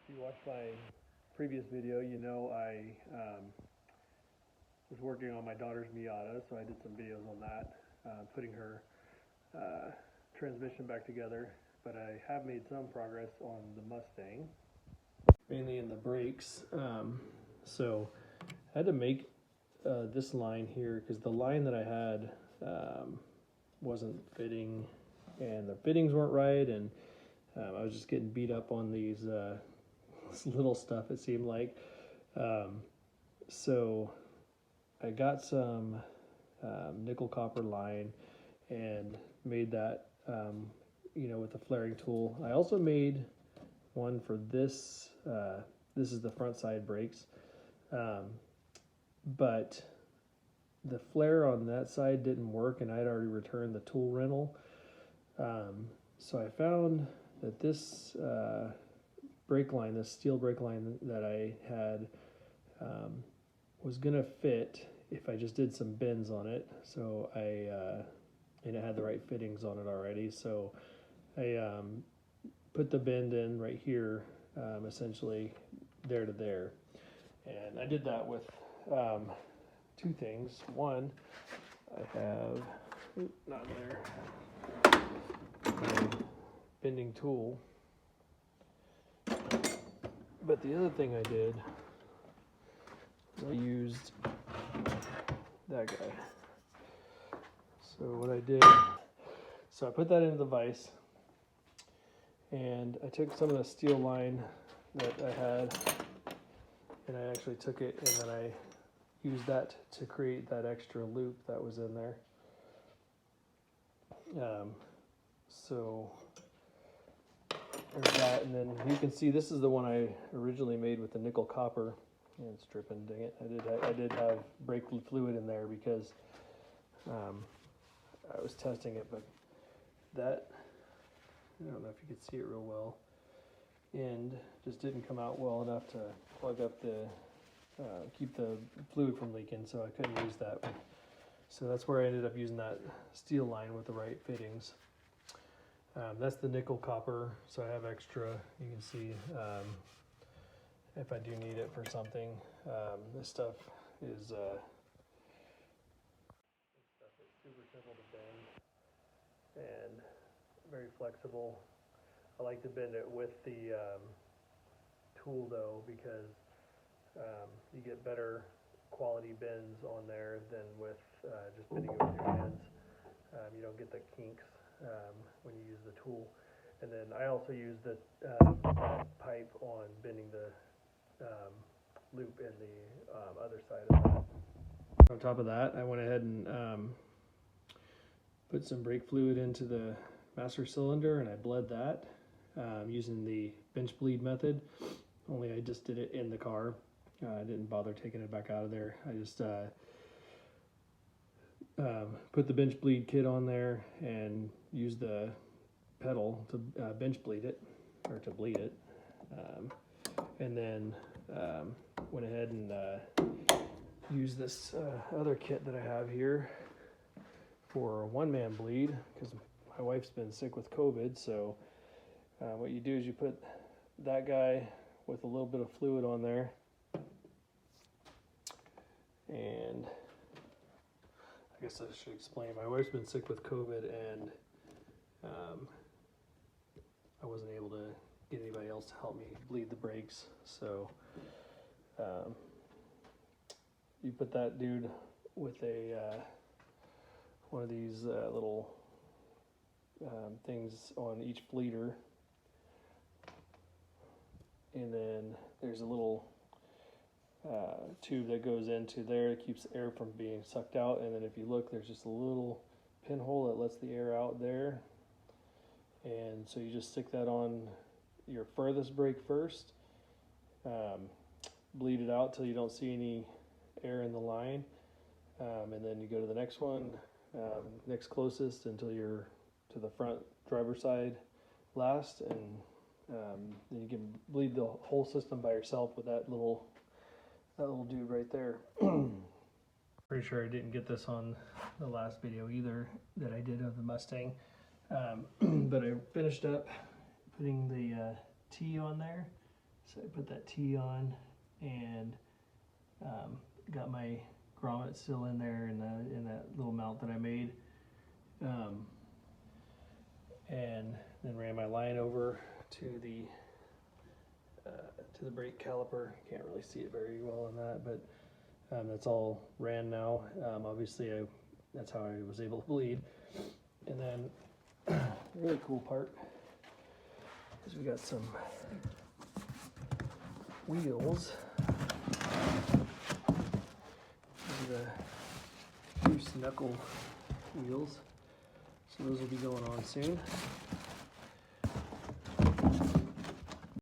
If you watched my previous video, you know I was working on my daughter's Miata, so I did some videos on that, putting her transmission back together. But I have made some progress on the Mustang, mainly in the brakes. So I had to make this line here because the line that I had wasn't fitting, and the fittings weren't right, and I was just getting beat up on these little stuff, it seemed like. So I got some nickel copper line and made that with the flaring tool. I also made one for this. This is the front side brakes, but the flare on that side didn't work, and I'd already returned the tool rental. So I found that this brake line, this steel brake line that I had, was gonna fit if I just did some bends on it. So and it had the right fittings on it already. So I put the bend in right here, essentially there to there. And I did that with two things. One, I have, not there, my bending tool. But the other thing I did, I used that guy. So what I did, so I put that into the vise, and I took some of the steel line that I had, and I actually took it, and then I used that to create that extra loop that was in there. So there's that, and then you can see this is the one I originally made with the nickel copper. And it's dripping, dang it. I did have brake fluid in there because I was testing it, but that, I don't know if you could see it real well, and just didn't come out well enough to plug up the, keep the fluid from leaking, so I couldn't use that. So that's where I ended up using that steel line with the right fittings. That's the nickel copper, so I have extra. You can see if I do need it for something. This stuff is super simple to bend and very flexible. I like to bend it with the tool though, because you get better quality bends on there than with just bending it with your hands. You don't get the kinks when you use the tool. And then I also use the pipe on bending the loop in the other side of that. On top of that, I went ahead and put some brake fluid into the master cylinder, and I bled that using the bench bleed method, only I just did it in the car. I didn't bother taking it back out of there. I just put the bench bleed kit on there and used the pedal to bench bleed it, or to bleed it, and then went ahead and used this other kit that I have here for a one-man bleed, because my wife's been sick with COVID. So what you do is you put that guy with a little bit of fluid on there, and I guess I should explain, my wife's been sick with COVID, and I wasn't able to get anybody else to help me bleed the brakes. So you put that dude with a one of these little things on each bleeder, and then there's a little tube that goes into there. It keeps air from being sucked out, and then if you look, there's just a little pinhole that lets the air out there, and so you just stick that on your furthest brake first, bleed it out till you don't see any air in the line, and then you go to the next one, next closest, until you're to the front driver's side last, and then you can bleed the whole system by yourself with that little dude right there. Pretty sure I didn't get this on the last video either that I did of the Mustang, but I finished up putting the T on there. So I put that T on, and got my grommet still in there in that little mount that I made, and then ran my line over to the brake caliper. Can't really see it very well on that, but that's all ran now. Obviously, that's how I was able to bleed. And then the really cool part is we got some wheels. These are the goose knuckle wheels. So those will be going on soon.